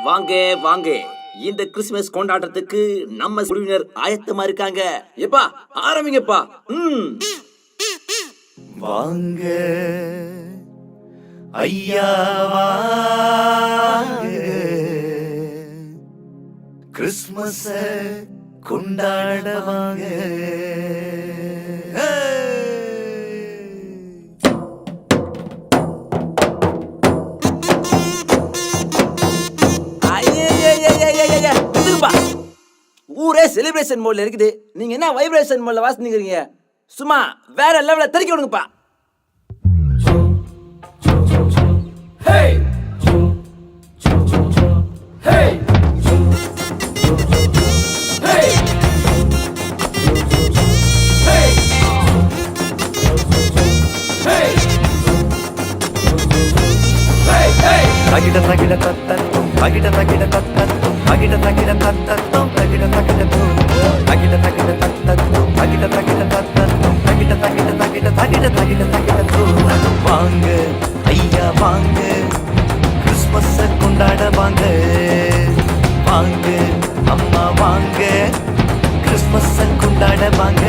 வாங்க வாங்க, இந்த கிறிஸ்துமஸ் கொண்டாட்டத்துக்கு நம்ம குழுவினர் ஆயத்தமா இருக்காங்க. எப்பா ஆரம்பிங்கப்பா. வாங்க ஐயா வாங்க, கிறிஸ்மஸ கொண்டாட வாங்க. ஊரே செலிப்ரேஷன் மோட்ல இருக்குது, நீங்க என்ன வைப்ரேஷன் மோட்ல வாசிக்கிறீங்க? சும்மா வேற லெவல்ல தெறிக்க விடுங்கப்பா. தகிட தகிட தத்தம் தகிட தகிட தத்தம் தகிட தகிட தத்தம் தகிட தகிட தகிட தகிட தத்தம் தகிட தகிட தத்தம் தகிட தகிட தகிட தகிட தகிட தகிட. வாங்க ஐயா வாங்க, கிறிஸ்மஸ கொண்டாட வாங்க. வாங்க அம்மா வாங்க, கிறிஸ்மஸ கொண்டாட வாங்க.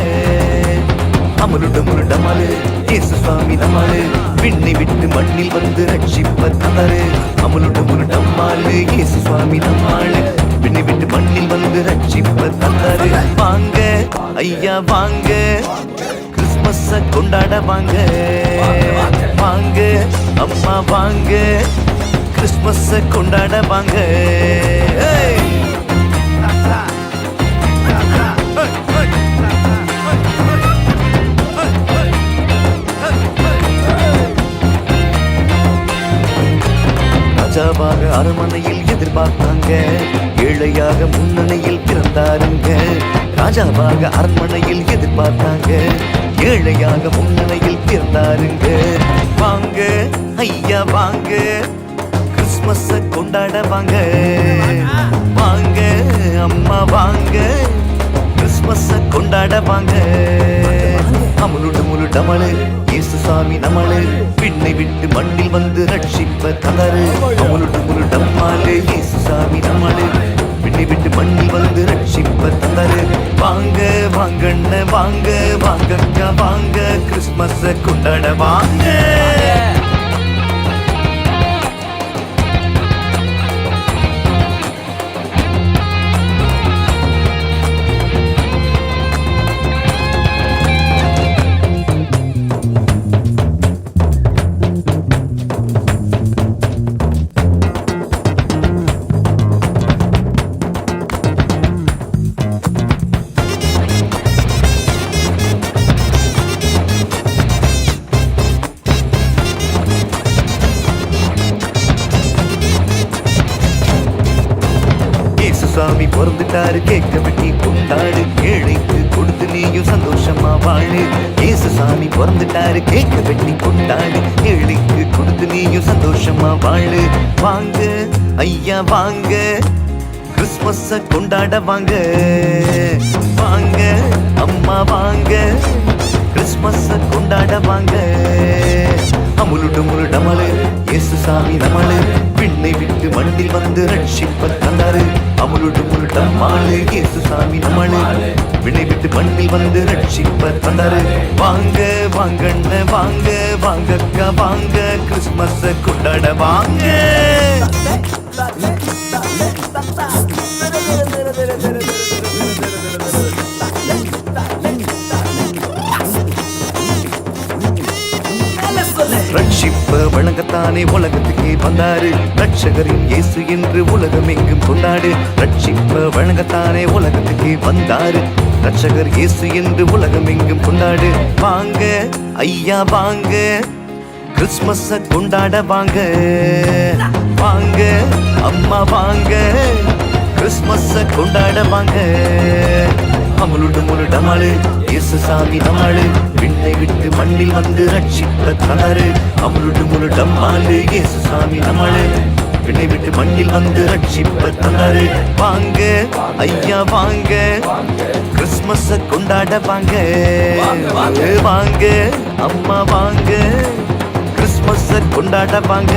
அமருட முருடமலு இயேசு சுவாமி நம்மளு, விண்ணை விட்டு மண்ணில் வந்து ரட்சிப்பர் தந்தாரு. அமருட முருடம்மாளு இயேசு சுவாமி நம்மளு, விண்ணை விட்டு மண்ணில் வந்து ரட்சிப்பர் தந்தாரு. வாங்க ஐயா வாங்க, கிறிஸ்மஸ கொண்டாட வாங்க. வாங்க அம்மா வாங்க, கிறிஸ்மஸ கொண்டாட வாங்க. ராஜாவாக அரண்மனையில் எதிர்பார்த்தாங்க, ஏழையாக முன்னணியில் பிறந்தாருங்க. ராஜாவாக அரண்மனையில் எதிர்பார்த்தாங்க, ஏழையாக முன்னணியில் பிறந்தாருங்க. வாங்க ஐயா வாங்க, கிறிஸ்மஸ கொண்டாட வாங்க. வாங்க அம்மா வாங்க, கிறிஸ்மஸ கொண்டாட வாங்க. அமலுடு முழுடமளு இயேசு சாமி நம்மளு, விண்ணை விட்டு மண்ணில் வந்து ரட்சிப்ப தந்தாரு. அமலுடு முழுடம்மாளு இயேசு சாமி நம்மளு, விண்ணை விட்டு மண்ணில் வந்து ரட்சிப்ப தந்தாரு. வாங்க வாங்கண்ண வாங்க, வாங்கக்கா வாங்க, கிறிஸ்மஸ கொண்டாட வாங்க. சாமி பிறந்துட்டாரு, கேட்க வெட்டி கொண்டாடு, ஏழைக்கு கொடுத்து நீயும் சந்தோஷமா வாழு. இயேசு சாமி பிறந்துட்டாரு, கேட்க வெட்டி கொண்டாடு, ஏழைக்கு கொடுத்து நீயும் சந்தோஷமா வாழு. வாங்க ஐயா வாங்க, கிறிஸ்மஸ கொண்டாட வாங்க. வாங்க அம்மா வாங்க, கிறிஸ்மஸ கொண்டாட வாங்க. அமுலுடு முருடமலு இயேசு சாமி நம்மளு, விண்ணை விட்டு மண்ணில் வந்து ரட்சிப்ப தந்தாரு. அமுலுடு முருடம்மாளு இயேசு சாமி நம்மளு, விண்ணை விட்டு மண்ணில் வந்து ரட்சிப்ப தந்தாரு. வாங்க வாங்கண்ண வாங்க, வாங்கக்கா வாங்க, கிறிஸ்மஸ கொண்டாட வாங்க. ரட்சிப்ப வழங்கத்தானே உலகத்துக்கே வந்தாரு, ரட்சகரின் இயேசு என்று உலகம் எங்கும் கொண்டாடு. ரட்சிப்ப வழங்கத்தானே உலகத்துக்கே வந்தாரு, ரட்சகர் இயேசு என்று உலகம் எங்கும் கொண்டாடு. வாங்க ஐயா வாங்க, கிறிஸ்மஸ கொண்டாட வாங்க. வாங்க அம்மா வாங்க, கிறிஸ்மஸ கொண்டாட வாங்க. அமலுடு முருடமளு இயேசு சாமி நம்மளு, விண்ணை விட்டு மண்ணில் வந்து ரட்சிப்ப தந்தாரு. அமலுடு முருடம்மாளு இயேசு சாமி நம்மளு, விண்ணை விட்டு மண்ணில் வந்து ரட்சிப்ப தந்தாரு. வாங்க ஐயா வாங்க, கிறிஸ்மஸ கொண்டாட வாங்க. வாங்க அம்மா வாங்க, கிறிஸ்மஸ கொண்டாட வாங்க.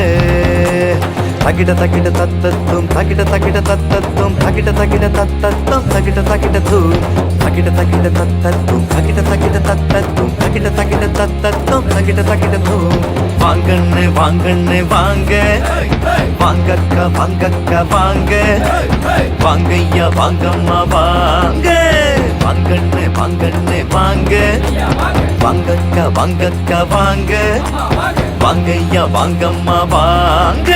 தகிட தகிட தத்தத்தும் தகிட தகிட தத்தத்தும் தகிட தகிட தத்தத்தும் தகிட தகிட தூம் தகிட தகிட தத்தத்தும் தகிட தகிட தத்தத்தும் தகிட தகிட தத்தத்தும் தகிட தகிட தூம் வாங்கண்ணே வாங்கண்ணே வாங்க வாங்கக்கா வாங்கக்கா வாங்க வாங்கய்யா வாங்கம்மா வாங்க வாங்கண்ணே வாங்கண்ணே வாங்க வாங்கக்கா வாங்கக்கா வாங்க வாங்கய்யா வாங்கம்மா வாங்க